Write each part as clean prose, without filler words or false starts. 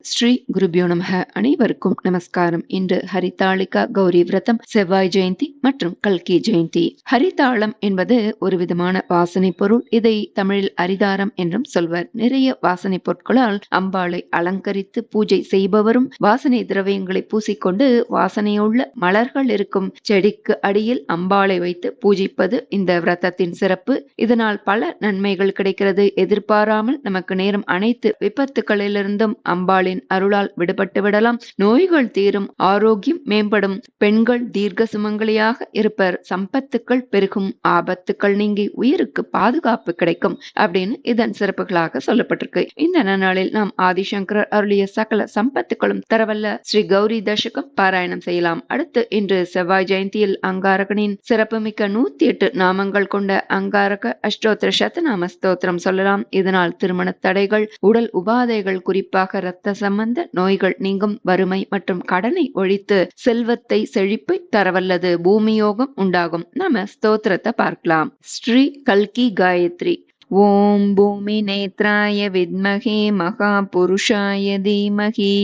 ஸ்ரீ குருபியோ நமக. அனைவருக்கும் நமஸ்காரம். இன்று ஹரிதாளிகா கௌரி விரதம், செவ்வாய் ஜெயந்தி மற்றும் கல்கி ஜெயந்தி. ஹரிதாளம் என்பது ஒரு விதமான வாசனை பொருள். இதை தமிழில் அரிதாரம் என்றும் சொல்வர். நிறைய வாசனை பொருட்களால் அம்பாளை அலங்கரித்து பூஜை செய்பவரும் வாசனை திரவியங்களை பூசிக்கொண்டு வாசனையுள்ள மலர்கள் இருக்கும் செடிக்கு அடியில் அம்பாளை வைத்து பூஜிப்பது இந்த விரதத்தின் சிறப்பு. இதனால் பல நன்மைகள் கிடைக்கிறது. எதிர்பாராமல் நமக்கு நேரும் அனைத்து விபத்துகளிலிருந்தும் அம்பாளின் அருளால் விடுபட்டு விடலாம். நோய்கள் தீரும், ஆரோக்கியம் மேம்படும், பெண்கள் தீர்க்க சுமங்கலியாக இருப்பர், சம்பத்துக்கள் பெருகும், ஆபத்துக்கள் நீங்கி உயிருக்கு பாதுகாப்பு கிடைக்கும் அப்படின்னு இதன் சிறப்புகளாக சொல்லப்பட்டிருக்கு. இந்த நன்னாளில் நாம் ஆதிசங்கரர் அருளிய சகல சம்பத்துக்களும் தரவல்ல ஸ்ரீ கௌரி தசகம் பாராயணம் செய்யலாம். அடுத்து இன்று செவ்வாய் ஜெயந்தியில் அங்காரகனின் சிறப்புமிக்க 108 நாமங்கள் கொண்ட அங்காரக அஷ்டோத்திர சதநாம ஸ்தோத்திரம் சொல்லலாம். இதனால் திருமண தடைகள், உடல் உபாதைகள், குறிப்பாக இரத்த சம்பந்த நோய்கள் நீங்கும், வறுமை மற்றும் கடனை ஒழித்து செல்வத்தை செழிப்பை தரவல்லது, பூமியோகம் உண்டாகும். நாம ஸ்தோத்திரத்தை பார்க்கலாம். ஸ்ரீ கல்கி காயத்ரி. ஓம் பூமி நேத்ராய வித்மஹே மகா புருஷாய தீமஹி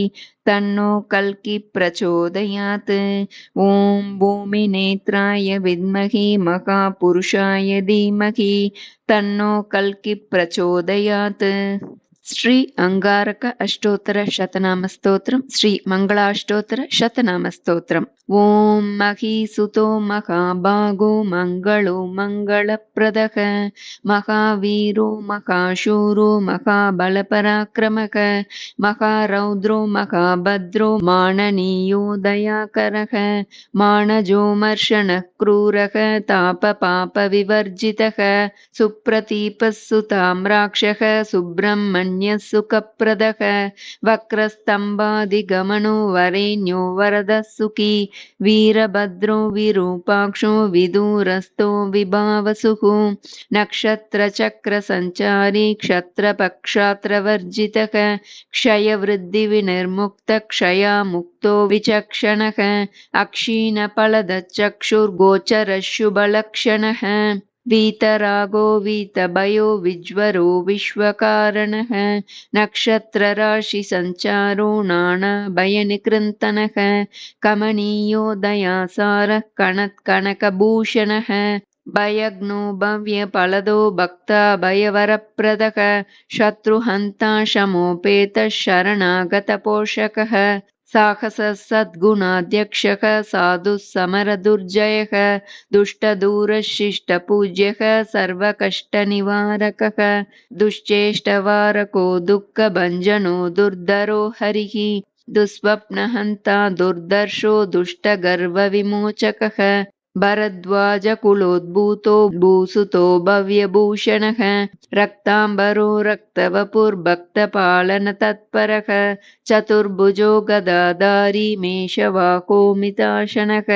தன்னோ கல்கி பிரச்சோதயாத். ஓம் பூமி நேத்ராய வித்மஹே மகா புருஷாய தீமஹி தன்னோ கல்கி பிரச்சோதயாத். ஸ்ரீ அங்காரக அஷ்டோத்தர சதநாம ஸ்தோத்திரம். ஸ்ரீ மங்களாஷ்டோத்தர சதநாம ஸ்தோத்திரம். ஓம் மகீசுதோ மகாபாகோ மங்களோ மங்களப்ரதக மகாவீரோ மகாசூரோ மகாபலபராக்கிரமக மகாரௌத்ரோ மகாபத்ரோ மானனீயோ தயாகரக மானஜோமர்ஷன க்ரூரக தாப பாப விவர்ஜிதக சுப்ரதீபசுதாம்ராக்ஷக சுப்ரமண்ய சுகப்ரதக வக்ரஸ்தம்பாதிகமனோ வரேண்யோ வரத சுகி வீரபத்ரோ விரூபாக்ஷோ விதூரஸ்தோ விபாவசுः நக்ஷத்ர சக்ர சஞ்சாரி க்ஷத்ர பக்ஷாத்ர வர்ஜிதக க்ஷய விருத்தி விநிர்முக்த க்ஷயா முக்தோ விசக்ஷணக அக்ஷீண பலத சக்ஷுர் கோச்சர சுபலக்ஷணः வீதராகோ வீதபயோ விஜ்வரோ விஸ்வகாரணः நக்ஷத்ர ராசி சஞ்சாரோ நானா பயநிகிருந்தனः கமனீயோ தயாசாரः கணத் கனகபூஷணः பயக்னோ பவ்ய பலதோ பக்தா பயவரப்ரதக சத்ருஹந்தா சமோபேத சரணாகத போஷகः சாகச சத்குணாத்யக்ஷக சாது சமரதுர்ஜயக துஷ்டதூரசிஷ்ட பூஜ்யக சர்வகஷ்ட நிவாரகக துஷ்சேஷ்டவாரகோ துக்க பஞ்சனோ துர்தரோ ஹரிஹி துஸ்வப்னஹந்தா துர்தர்ஷோ துஷ்டகர்வ விமோச்சகः பரத்வாஜ குலோத்பூதோ பூசுதோ பவ்யபூஷணः ரக்தாம்பரோ ரக்தவபுர்பக்த பாலன தத்பரக சதுர்புஜோ கதாதாரி மேஷவாகோமிதாசனக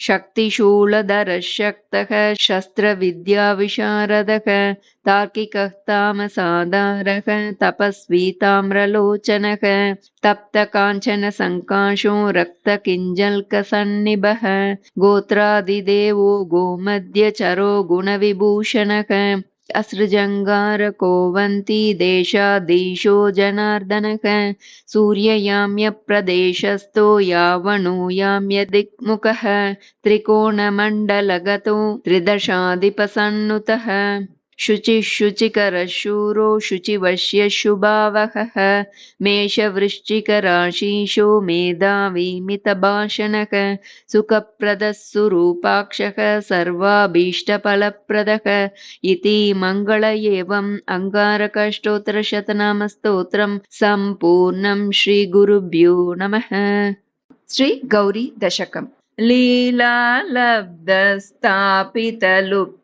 சக்திசூலதர சக்தக சஸ்திர வித்யா விசாரதக தார்க்கிகः தாமசாதாரக தபஸ்வி தாம்ரலோச்சனக தப்த காஞ்சன சங்காஷோ ரக்த கிஞ்சல்க சந்நிபः கோத்ராதிதேவோ கோமத்யச்சரோ குணவிபூஷணக அஸ்ருஜங்காரகோ வந்தி தேசாதீஷோ ஜனார்தனக சூரியயாம்ய பிரதேசஸ்தோ யாவனோ யாம்ய திக்முகः திரிகோணமண்டலகதோ த்ரிதசாதிபசன்னுதः शुचिः शुचिकरशूरो शुचिवश्य शुभावहः मेषवृश्चिकराशीशो मेधावी मितभाषणः सुखप्रदः सुरूपाक्षः सर्वाभीष्टफलप्रदः इति मङ्गल एवम् अङ्गारकाष्टोत्तरशतनामस्तोत्रं सम्पूर्णं श्रीगुरुभ्यो नमः. श्री गौरी दशकम्. लीलालब्धस्थापितलुप्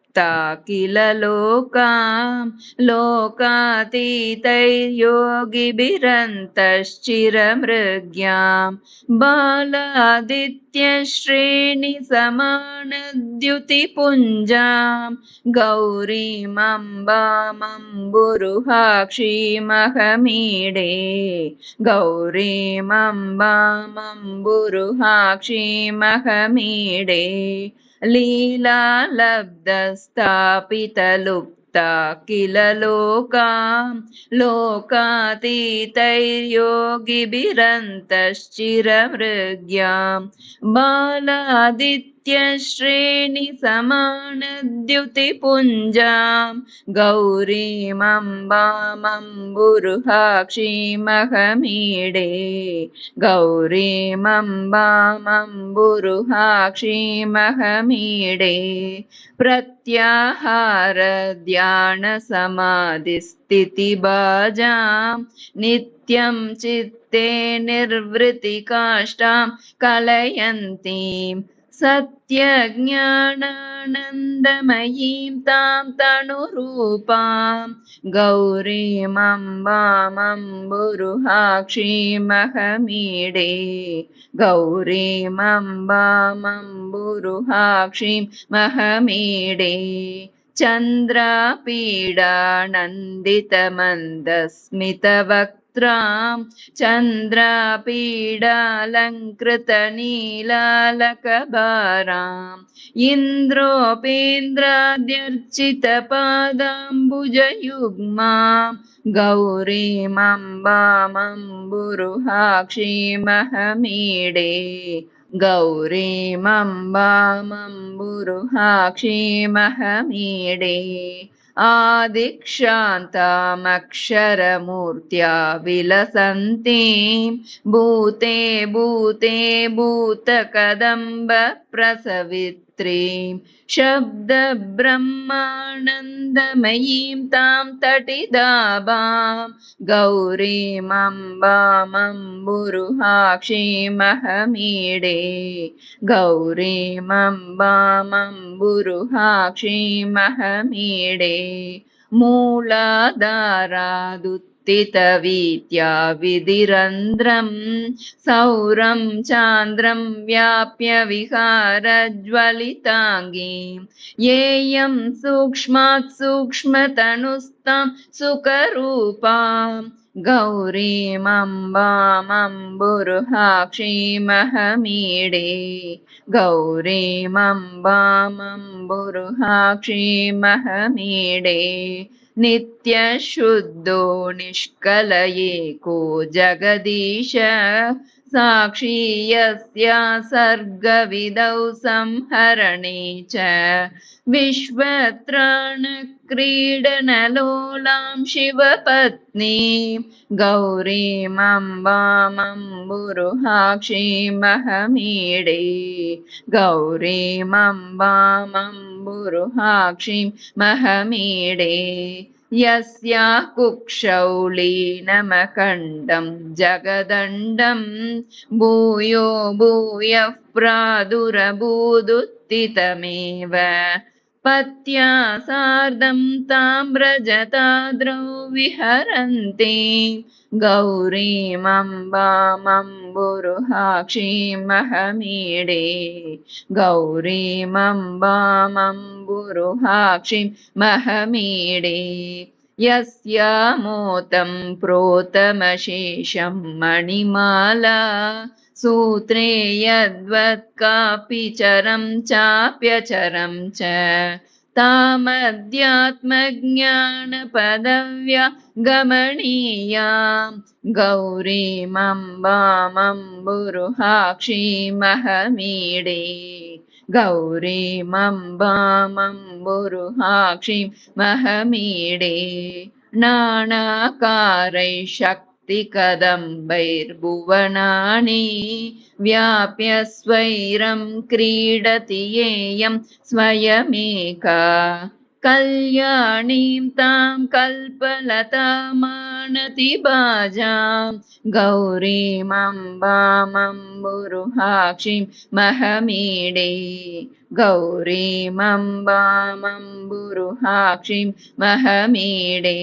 किल लोकां लोकातीतैर्योगिभिरन्तश्चिरमृग्यां बालादित्यश्रेणिसमानद्युतिपुञ्जां गौरीमम्बामम्बुरुहाक्षीमहमीडे गौरीमम्बामम्बुरुहाक्षीमहमीडे लीलालब्धस्थापितलुप्ता मुक्ता किल लोकाम् बालादित्यश्रेणिसमानद्युतिपुञ्जाम् गौरीमम्बामम्बुरुहाक्षीमहमीडे गौरीमम्बामम्बुरुहाक्षीमहमीडे प्रत्याहारध्यानसमाधिस्थितिबाजाम् नित्यं चित्ते निर्वृतिकाष्ठां कलयन्तीं सत्यज्ञानानन्दमयीं तां तनुरूपां गौरीमम्बामम्बुरुहाक्षीमहमीडे गौरीमम्बामम्बुरुहाक्षीमहमीडे चन्द्रापीडानन्दितमन्दस्मितवक्त्रां चन्द्रापीडालङ्कृतनीलालकभाराम् इन्द्रोपेन्द्राद्यर्चितपादाम्बुजयुग्मां गौरीमम्बामम्बुरुहाक्षीमहमीडे गौरीमम्बामम्बुरुहाक्षीमहमीडे आदिक्षान्तामक्षरमूर्त्या विलसन्तीं भूते भूते भूतकदम्बप्रसवित्रीं शब्दब्रह्मानन्दमयीं तां तटिदाभां गौरीमम्बामम्बुरुहाक्षीमहमीडे गौरीमम्बामम्बुरुहाक्षीमहमीडे मूलाधारादुत्थितवीत्या विधिरन्ध्रं सौरं चान्द्रं व्याप्य विहारज्वलिताङ्गीं येयं सूक्ष्मात् सूक्ष्मतनुस्तां सुखरूपां गौरीमम्बामम्बुरुहाक्षीमहमीडे गौरीमम्बामम्बुरुहाक्षीमहमीडे नित्यशुद्धो निष्कलयेको जगदीश साक्षी यस्या सर्गविदौ संहरणे च विश्वत्राणक्रीडनलोलां शिवपत्नीं गौरीमम्बामम्बुरुहाक्षीमहमीडे गौरीमम्बामम्बुरुहाक्षीमहमीडे यस्या कुक्षौ लीनमखण्डं जगदण्डं भूयो भूयः प्रादुरभूदुत्थितमेव पत्या सार्धं ताम्रजटाद्रौ विहरन्ति गौरीमम्बामम्बुरुहाक्षीमहमीडे गौरीमम्बामम्बुरुहाक्षीमहमीडे यस्या मोतं प्रोतमशेषं मणिमाला सूत्रे यद्वत् कापि चरं चाप्यचरं च तामध्यात्मज्ञानपदव्या गमनीयां गौरीमम्बामम्बुरुहाक्षीमहमीडे गौरीमम्बामम्बुरुहाक्षीमहमीडे नानाकारैः शक्तिकदम्बैर्भुवनानि व्याप्य स्वैरं क्रीडति येयं स्वयमेका कल्याणीं तां कल्पलतामानति बाजां गौरीमम्बामम्बुरुहाक्षीमहमीडे गौरीमम्बामम्बुरुहाक्षीमहमीडे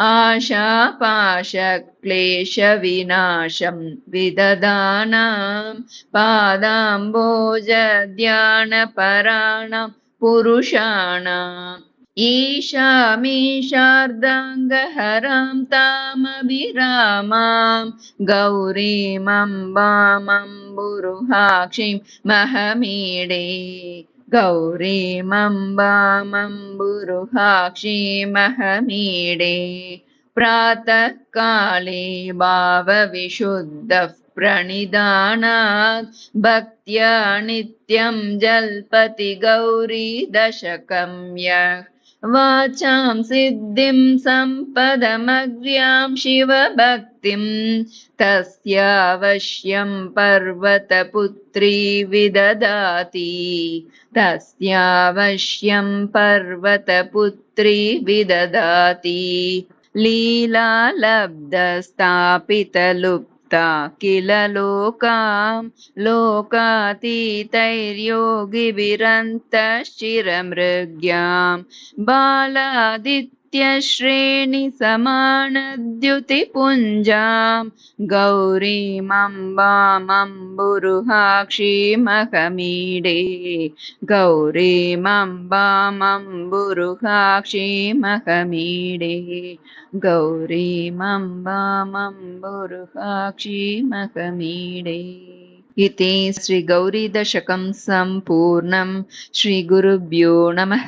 आशापाशक्लेशविनाशं विदधानां पादाम्बोजध्यानपराणां पुरुषाणाम् ईशामीशार्धाङ्गहरां तामभिरामां गौरीमम्बामम्बुरुहाक्षीमहमीडे गौरीमम्बामम्बुरुहाक्षीमहमीडे प्रातःकाले भावविशुद्धः प्रणिधानात् भक्त्या नित्यं जल्पति गौरी दशकं यः वाचां सिद्धिं सम्पदमग्र्यां शिवभक्तिं तस्यावश्यं पर्वतपुत्री विददाति तस्यावश्यं पर्वतपुत्री विददाति लीलालब्धस्थापितलुप्ता किल लोकां लोकातीतैर्योगिभिरन्तश्चिरमृग्यां बालादित्यश्रेणिसमानद्युतिपुञ्जां गौरीमम्बामम्बुरुहाक्षीमहमीडे गौरीमम्बामम्बुरुहाक्षीमहमीडे गौरीमम्बामम्बुरुहाक्षीमहमीडे। इति श्रीगौरीदशकं सम्पूर्णं। श्रीगुरुभ्यो नमः।